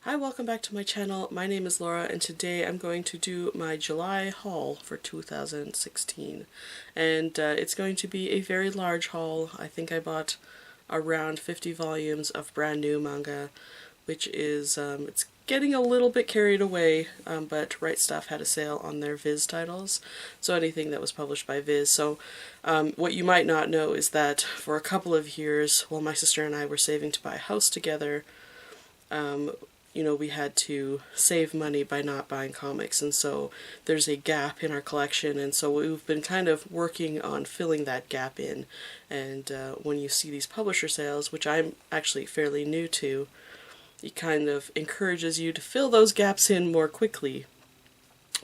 Hi, welcome back to my channel. My name is Laura and today I'm going to do my July haul for 2016. And it's going to be a very large haul. I think I bought around 50 volumes of brand new manga, which is, it's getting a little bit carried away, but rightstuf had a sale on their Viz titles, so anything that was published by Viz. So what you might not know is that for a couple of years, while my sister and I were saving to buy a house together, you know, we had to save money by not buying comics, and so there's a gap in our collection, and so we've been kind of working on filling that gap in. And when you see these publisher sales, which I'm actually fairly new to, it kind of encourages you to fill those gaps in more quickly,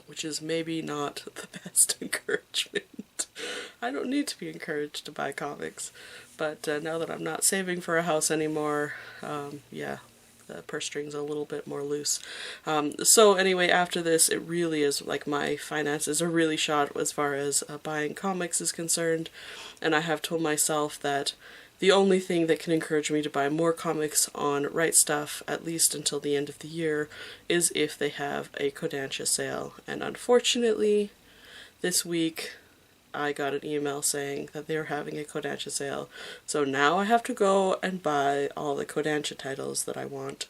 which is maybe not the best encouragement. I don't need to be encouraged to buy comics, but now that I'm not saving for a house anymore, yeah, the purse strings a little bit more loose. So anyway, after this, it really is like my finances are really shot as far as buying comics is concerned, and I have told myself that the only thing that can encourage me to buy more comics on rightstuf, at least until the end of the year, is if they have a Kodansha sale. And unfortunately, this week I got an email saying that they were having a Kodansha sale. So now I have to go and buy all the Kodansha titles that I want.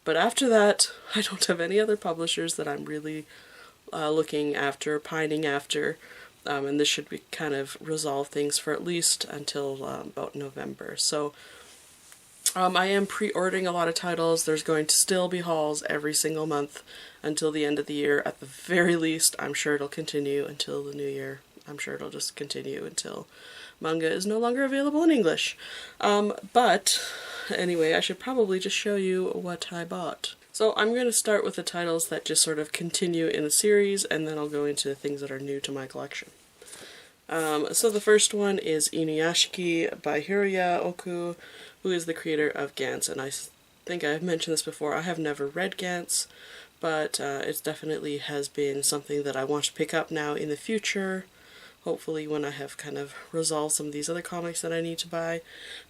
But after that, I don't have any other publishers that I'm really looking after, pining after. And this should be kind of resolve things for at least until about November. So I am pre-ordering a lot of titles. There's going to still be hauls every single month until the end of the year. At the very least, I'm sure it'll continue until the new year. I'm sure it'll just continue until manga is no longer available in English. But anyway, I should probably just show you what I bought. So I'm going to start with the titles that just sort of continue in the series, and then I'll go into the things that are new to my collection. So the first one is Inuyashiki by Hiroya Oku, who is the creator of Gantz, and I think I've mentioned this before. I have never read Gantz, but it definitely has been something that I want to pick up now in the future. Hopefully when I have kind of resolved some of these other comics that I need to buy.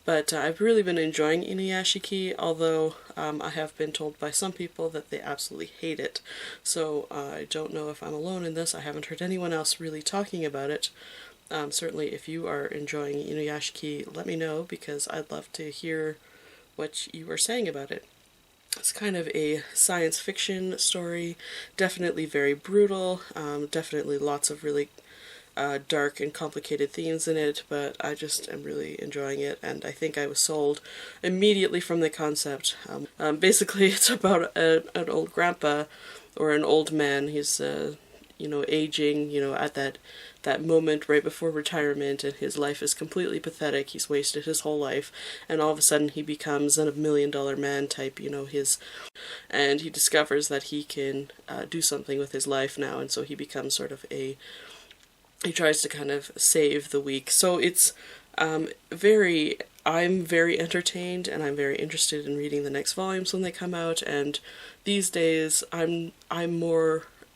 But I've really been enjoying Inuyashiki, although I have been told by some people that they absolutely hate it. So I don't know if I'm alone in this. I haven't heard anyone else really talking about it. Certainly if you are enjoying Inuyashiki, let me know, because I'd love to hear what you are saying about it. It's kind of a science fiction story, definitely very brutal, definitely lots of really dark and complicated themes in it, but I just am really enjoying it, and I think I was sold immediately from the concept. Basically it's about an old grandpa, or an old man. He's you know, aging, you know, at that moment right before retirement, and his life is completely pathetic. He's wasted his whole life, and all of a sudden he becomes a $1 million man type, you know, and he discovers that he can do something with his life now, and so he becomes sort of he tries to kind of save the week. So it's I'm very entertained, and I'm very interested in reading the next volumes when they come out, and these days I'm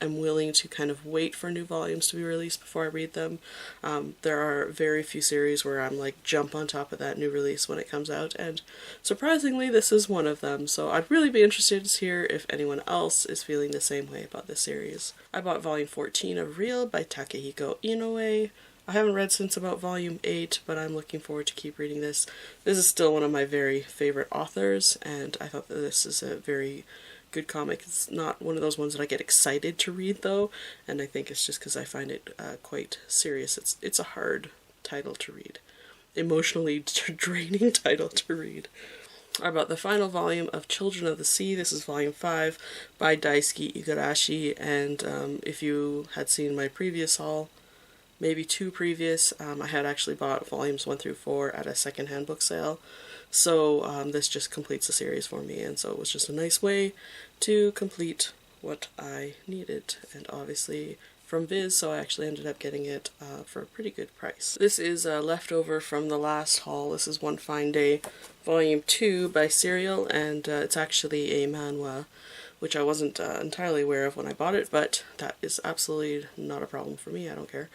willing to kind of wait for new volumes to be released before I read them. There are very few series where I'm like jump on top of that new release when it comes out, and surprisingly this is one of them. So I'd really be interested to hear if anyone else is feeling the same way about this series. I bought volume 14 of Real by Takehiko Inoue. I haven't read since about volume 8, but I'm looking forward to keep reading this. This is still one of my very favorite authors, and I thought that this is a very good comic. It's not one of those ones that I get excited to read though, and I think it's just because I find it quite serious. It's a hard title to read, emotionally draining title to read. I bought the final volume of Children of the Sea. This is volume 5 by Daisuke Igarashi, and if you had seen my previous haul, maybe 2 previous, I had actually bought volumes 1 through 4 at a secondhand book sale. So this just completes the series for me, and so it was just a nice way to complete what I needed, and obviously from Viz, so I actually ended up getting it for a pretty good price. This is a leftover from the last haul. This is One Fine Day, volume 2 by Serial, and it's actually a manhwa, which I wasn't entirely aware of when I bought it, but that is absolutely not a problem for me. I don't care.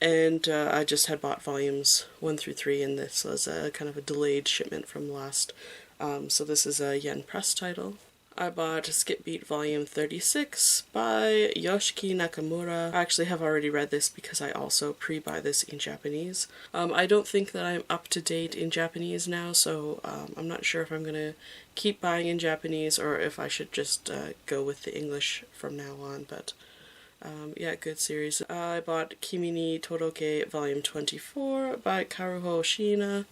And I just had bought volumes 1 through 3, and this was a kind of a delayed shipment from last. So this is a Yen Press title. I bought Skip Beat Volume 36 by Yoshiki Nakamura. I actually have already read this because I also pre-buy this in Japanese. I don't think that I'm up to date in Japanese now, so I'm not sure if I'm going to keep buying in Japanese or if I should just go with the English from now on, but yeah, good series. I bought Kimi ni Todoroke Volume 24 by Karuho Shiina.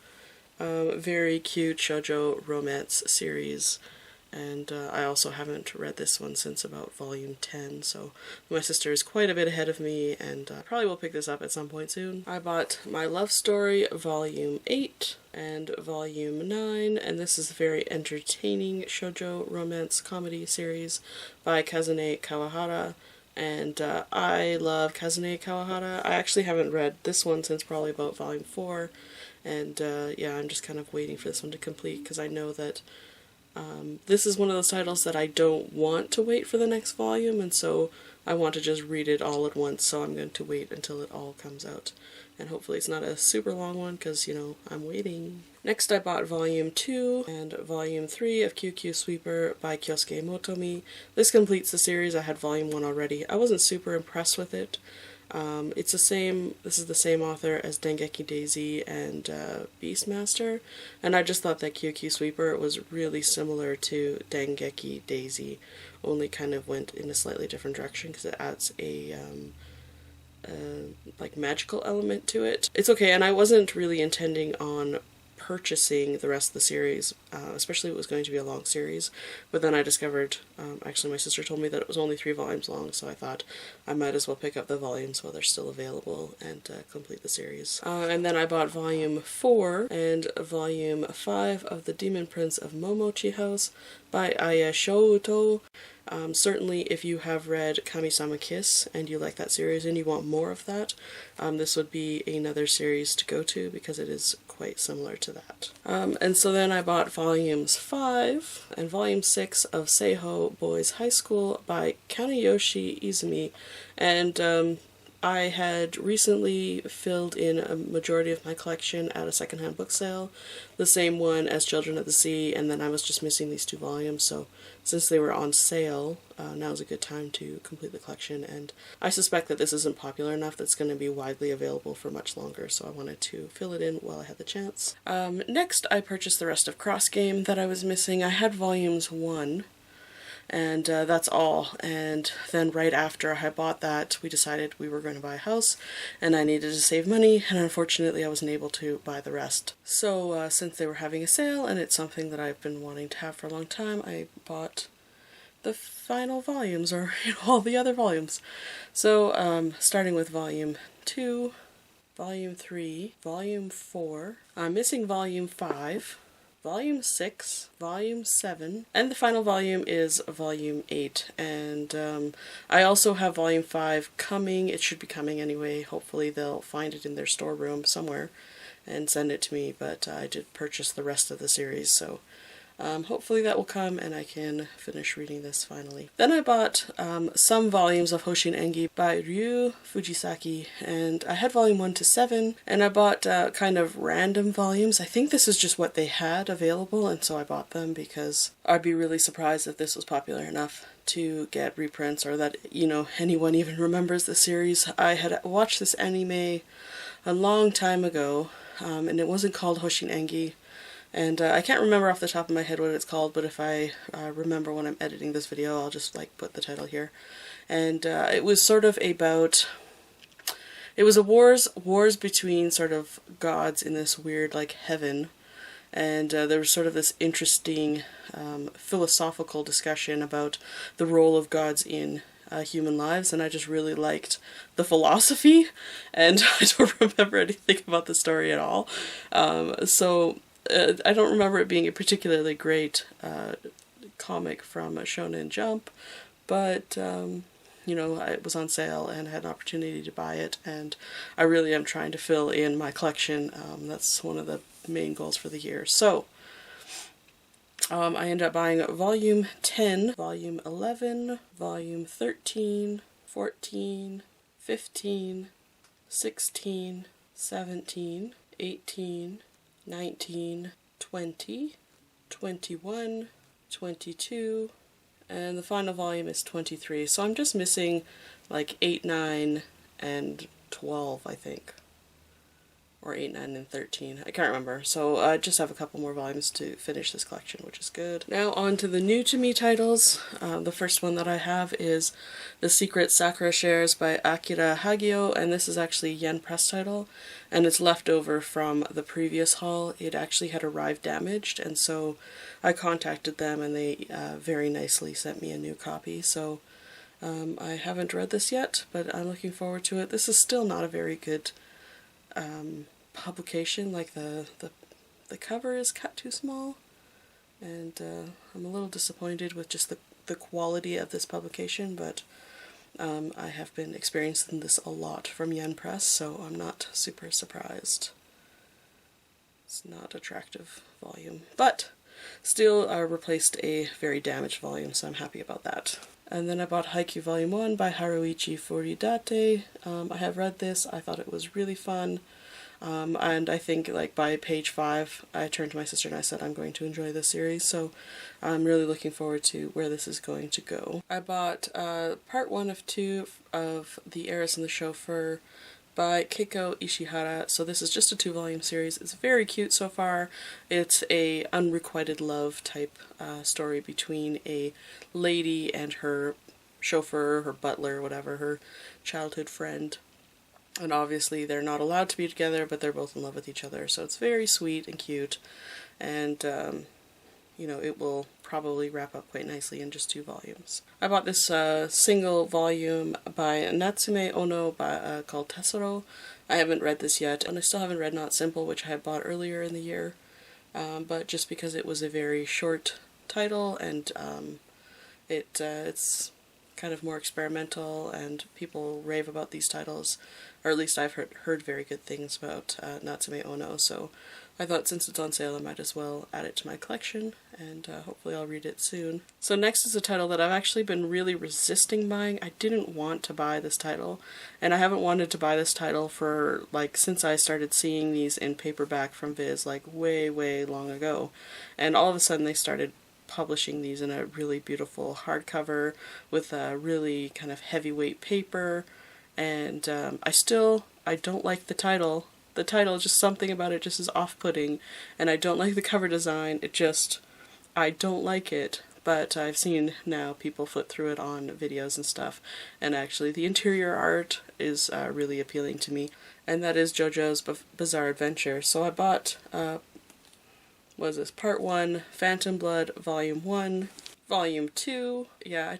Very cute shoujo romance series. And I also haven't read this one since about volume 10, so my sister is quite a bit ahead of me, and probably will pick this up at some point soon. I bought My Love Story volume 8 and volume 9, and this is a very entertaining shoujo romance comedy series by Kazune Kawahara. And I love Kazune Kawahara. I actually haven't read this one since probably about volume 4, and yeah, I'm just kind of waiting for this one to complete because I know that this is one of those titles that I don't want to wait for the next volume, and so I want to just read it all at once, so I'm going to wait until it all comes out. And hopefully it's not a super long one, because, you know, I'm waiting. Next I bought Volume 2 and Volume 3 of QQ Sweeper by Kyosuke Motomi. This completes the series. I had Volume 1 already. I wasn't super impressed with it. This is the same author as Dengeki Daisy and Beastmaster, and I just thought that QQ Sweeper was really similar to Dengeki Daisy, only kind of went in a slightly different direction because it adds a like magical element to it. It's okay, and I wasn't really intending on purchasing the rest of the series, especially if it was going to be a long series, but then I discovered, actually my sister told me that it was only 3 volumes long, so I thought I might as well pick up the volumes while they're still available and complete the series. And then I bought Volume 4 and Volume 5 of The Demon Prince of Momochi House by Aya Shouto. Certainly if you have read Kami-sama Kiss and you like that series and you want more of that, this would be another series to go to because it is quite similar to that. And so then I bought Volumes 5 and Volume 6 of Seiho Boys High School by Kaneyoshi Izumi, and I had recently filled in a majority of my collection at a secondhand book sale, the same one as Children of the Sea, and then I was just missing these 2 volumes, so since they were on sale, now's a good time to complete the collection, and I suspect that this isn't popular enough that's going to be widely available for much longer, so I wanted to fill it in while I had the chance. Next, I purchased the rest of Cross Game that I was missing. I had Volumes 1. And that's all. And then right after I bought that, we decided we were going to buy a house, and I needed to save money, and unfortunately I wasn't able to buy the rest. So since they were having a sale, and it's something that I've been wanting to have for a long time, I bought the final volumes, or all the other volumes. So starting with Volume 2, Volume 3, Volume 4, I'm missing Volume 5, Volume 6, Volume 7, and the final volume is Volume 8, and I also have Volume 5 coming. It should be coming anyway. Hopefully they'll find it in their storeroom somewhere and send it to me, but I did purchase the rest of the series, so hopefully that will come and I can finish reading this finally. Then I bought some volumes of Hoshin Engi by Ryu Fujisaki, and I had Volume 1 to 7, and I bought kind of random volumes. I think this is just what they had available, and so I bought them because I'd be really surprised if this was popular enough to get reprints, or that, you know, anyone even remembers the series. I had watched this anime a long time ago, and it wasn't called Hoshin Engi. And I can't remember off the top of my head what it's called, but if I remember when I'm editing this video, I'll just like put the title here. And it was sort of about, it was a wars between sort of gods in this weird like heaven, and there was sort of this interesting philosophical discussion about the role of gods in human lives, and I just really liked the philosophy, and I don't remember anything about the story at all. I don't remember it being a particularly great comic from Shonen Jump, but you know, it was on sale and I had an opportunity to buy it, and I really am trying to fill in my collection. That's one of the main goals for the year. So I ended up buying Volume 10, Volume 11, Volume 13, 14, 15, 16, 17, 18, 19, 20, 21, 22, And the final volume is 23, so I'm just missing like 8, 9, and 12, I think. Or 8, 9, and 13. I can't remember. So I just have a couple more volumes to finish this collection, which is good. Now on to the new to me titles. The first one that I have is The Secret Sakura Shares by Akira Hagio, and this is actually a Yen Press title, and it's left over from the previous haul. It actually had arrived damaged, and so I contacted them and they very nicely sent me a new copy. So I haven't read this yet, but I'm looking forward to it. This is still not a very good publication. Like the cover is cut too small, and I'm a little disappointed with just the quality of this publication, but I have been experiencing this a lot from Yen Press, so I'm not super surprised. It's not attractive volume, but still replaced a very damaged volume, so I'm happy about that. And then I bought Haikyuu Volume 1 by Haruichi Furidate. I have read this. I thought it was really fun. And I think like by page 5 I turned to my sister and I said I'm going to enjoy this series, so I'm really looking forward to where this is going to go. I bought part 1 of 2 of The Heiress and the Chauffeur by Keiko Ishihara. So this is just a 2-volume series. It's very cute so far. It's a unrequited love type story between a lady and her chauffeur, her butler, whatever, her childhood friend. And obviously they're not allowed to be together, but they're both in love with each other. So it's very sweet and cute, and you know, it will probably wrap up quite nicely in just 2 volumes. I bought this single volume by Natsume Ono called Tesoro. I haven't read this yet, and I still haven't read Not Simple, which I had bought earlier in the year, but just because it was a very short title, and it's kind of more experimental, and people rave about these titles, or at least I've heard very good things about Natsume Ono, so I thought since it's on sale I might as well add it to my collection, and hopefully I'll read it soon. So next is a title that I've actually been really resisting buying. I didn't want to buy this title, and I haven't wanted to buy this title for like since I started seeing these in paperback from Viz, like way long ago, and all of a sudden they started publishing these in a really beautiful hardcover with a really kind of heavyweight paper, and I don't like the title. The title, just something about it just is off-putting, and I don't like the cover design. I don't like it, but I've seen now people flip through it on videos and stuff, and actually the interior art is really appealing to me, and that is JoJo's Bizarre Adventure. So I bought what is this, Part 1, Phantom Blood, Volume 1, Volume 2. Yeah,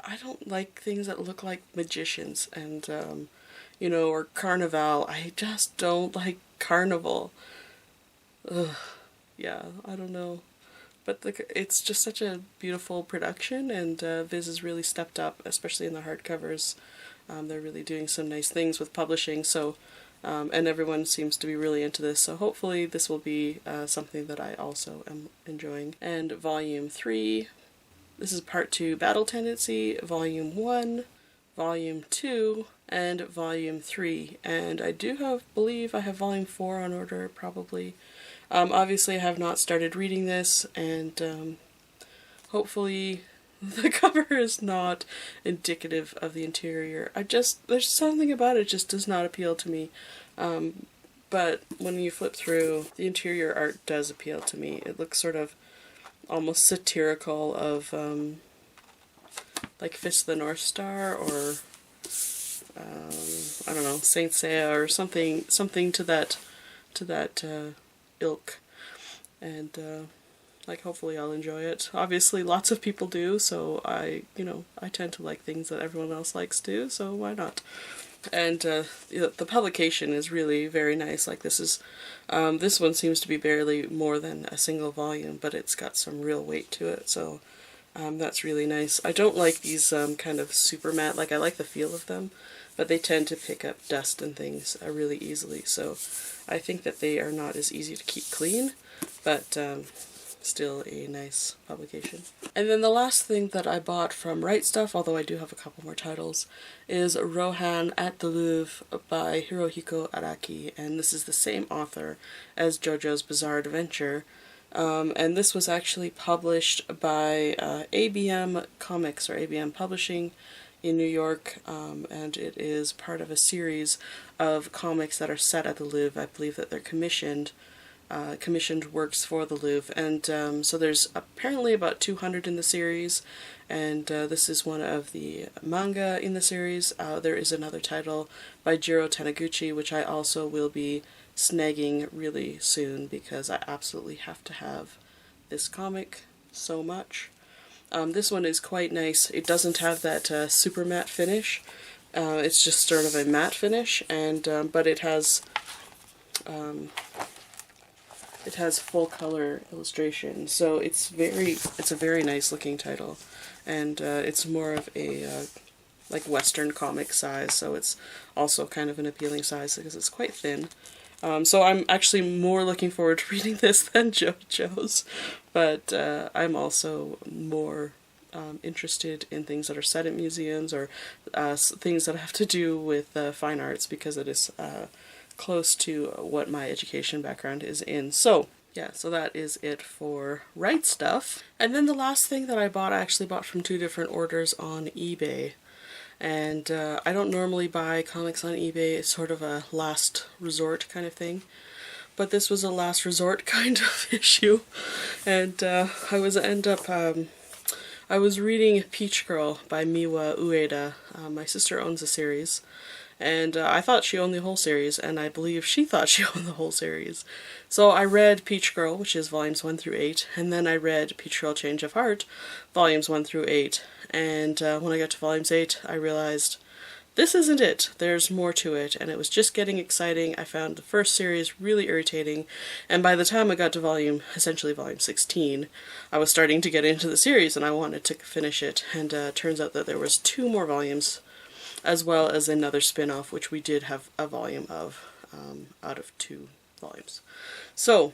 I don't like things that look like magicians, and, you know, or Carnival. I just don't like Carnival. Ugh. Yeah, I don't know. But it's just such a beautiful production, and Viz has really stepped up, especially in the hardcovers. They're really doing some nice things with publishing, so and everyone seems to be really into this, so hopefully this will be something that I also am enjoying. And Volume 3, this is Part 2, Battle Tendency, Volume 1, Volume 2, and Volume 3. And I believe I have Volume 4 on order, probably. Obviously I have not started reading this, and hopefully the cover is not indicative of the interior. There's something about it just does not appeal to me. But when you flip through, the interior art does appeal to me. It looks sort of almost satirical of, like Fist of the North Star, or, I don't know, Saint Seiya, or something to that ilk. And, like, hopefully I'll enjoy it. Obviously lots of people do, so I tend to like things that everyone else likes too, so why not? And the publication is really very nice. Like this one seems to be barely more than a single volume, but it's got some real weight to it, so that's really nice. I don't like these kind of super matte, like I like the feel of them, but they tend to pick up dust and things really easily, so I think that they are not as easy to keep clean, but still a nice publication. And then the last thing that I bought from Right Stuf, although I do have a couple more titles, is Rohan at the Louvre by Hirohiko Araki, and this is the same author as JoJo's Bizarre Adventure, And this was actually published by ABM Comics, or ABM Publishing, in New York, and it is part of a series of comics that are set at the Louvre. I believe that they're commissioned works for the Louvre, and so there's apparently about 200 in the series, and this is one of the manga in the series. There is another title by Jiro Taniguchi, which I also will be snagging really soon because I absolutely have to have this comic so much. This one is quite nice. It doesn't have that super matte finish. It's just sort of a matte finish, and but it has full color illustration. So it's a very nice looking title, and it's more of a like Western comic size. So it's also kind of an appealing size because it's quite thin. So I'm actually more looking forward to reading this than JoJo's, but I'm also more interested in things that are set at museums, or things that have to do with fine arts, because it is close to what my education background is in. So yeah, so that is it for Right Stuff. And then the last thing that I actually bought from two different orders on eBay. And I don't normally buy comics on eBay. It's sort of a last resort kind of thing. But this was a last resort kind of issue. And I was reading Peach Girl by Miwa Ueda. My sister owns the series. And I thought she owned the whole series, and I believe she thought she owned the whole series. So I read Peach Girl, which is volumes 1 through 8, and then I read Peach Girl Change of Heart, volumes 1 through 8. And when I got to volumes 8, I realized this isn't it. There's more to it, and it was just getting exciting. I found the first series really irritating, and by the time I got to essentially volume 16, I was starting to get into the series, and I wanted to finish it. And turns out that there was 2 more volumes, as well as another spin-off, which we did have a volume of, out of 2 volumes. So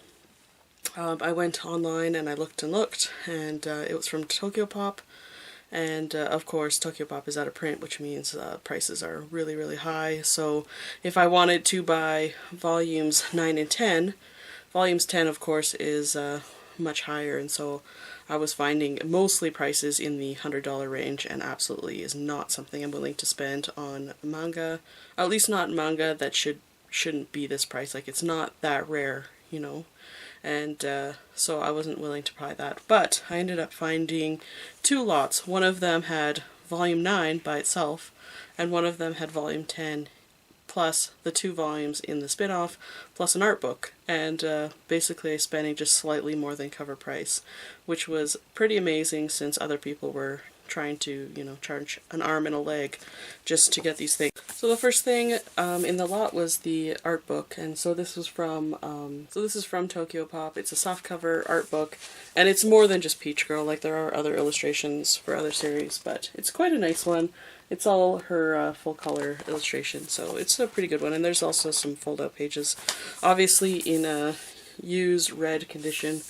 I went online and I looked, and it was from Tokyo Pop, and of course Tokyo Pop is out of print, which means prices are really, really high. So if I wanted to buy volumes 9 and 10, volumes 10 of course is much higher, and so I was finding mostly prices in the $100 range, and absolutely is not something I'm willing to spend on manga. At least not manga that shouldn't be this price. Like, it's not that rare, you know. And so I wasn't willing to buy that. But I ended up finding 2 lots. One of them had volume 9 by itself, and one of them had volume 10 plus the 2 volumes in the spin-off, plus an art book, and basically spending just slightly more than cover price, which was pretty amazing since other people were trying to, you know, charge an arm and a leg just to get these things. So the first thing in the lot was the art book, and so this is from Tokyo Pop. It's a softcover art book, and it's more than just Peach Girl. Like, there are other illustrations for other series, but it's quite a nice one. It's all her full color illustration, so it's a pretty good one. And there's also some fold out pages, obviously in a used red condition.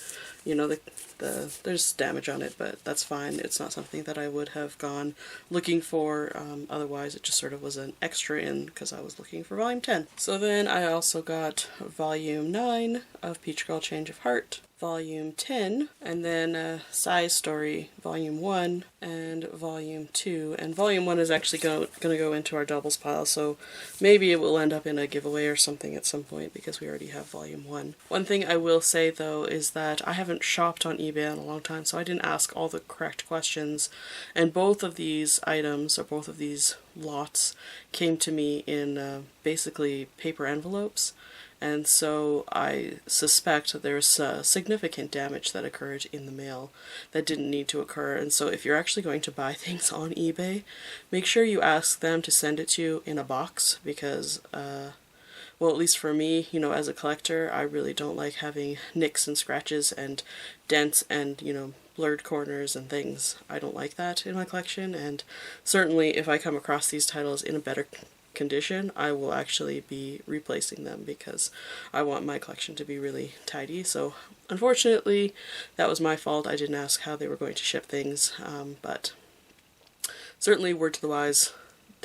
You know, there's damage on it, but that's fine. It's not something that I would have gone looking for. Otherwise, it just sort of was an extra in because I was looking for volume 10. So then I also got volume 9 of Peach Girl Change of Heart, volume 10, and then Sai's Story, volume 1 and volume 2. And volume 1 is actually going to go into our doubles pile, so maybe it will end up in a giveaway or something at some point because we already have volume 1. One thing I will say though is that I haven't shopped on eBay in a long time, so I didn't ask all the correct questions, and both of these items, or both of these lots, came to me in basically paper envelopes. And so I suspect that there's significant damage that occurred in the mail that didn't need to occur. And so if you're actually going to buy things on eBay, make sure you ask them to send it to you in a box, because, well, at least for me, you know, as a collector, I really don't like having nicks and scratches and dents and, you know, blurred corners and things. I don't like that in my collection, and certainly if I come across these titles in a better condition, I will actually be replacing them because I want my collection to be really tidy. So unfortunately, that was my fault. I didn't ask how they were going to ship things, but certainly word to the wise,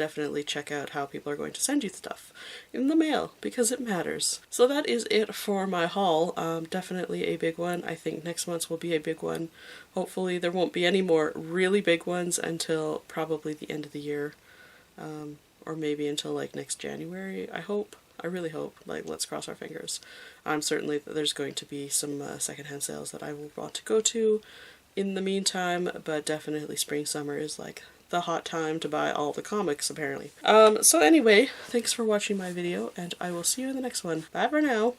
definitely check out how people are going to send you stuff in the mail, because it matters. So that is it for my haul. Definitely a big one. I think next month's will be a big one. Hopefully there won't be any more really big ones until probably the end of the year, or maybe until like next January, I hope. I really hope. Like, let's cross our fingers. Certainly there's going to be some secondhand sales that I will want to go to in the meantime, but definitely spring summer is like the hot time to buy all the comics, apparently. So anyway, thanks for watching my video, and I will see you in the next one. Bye for now!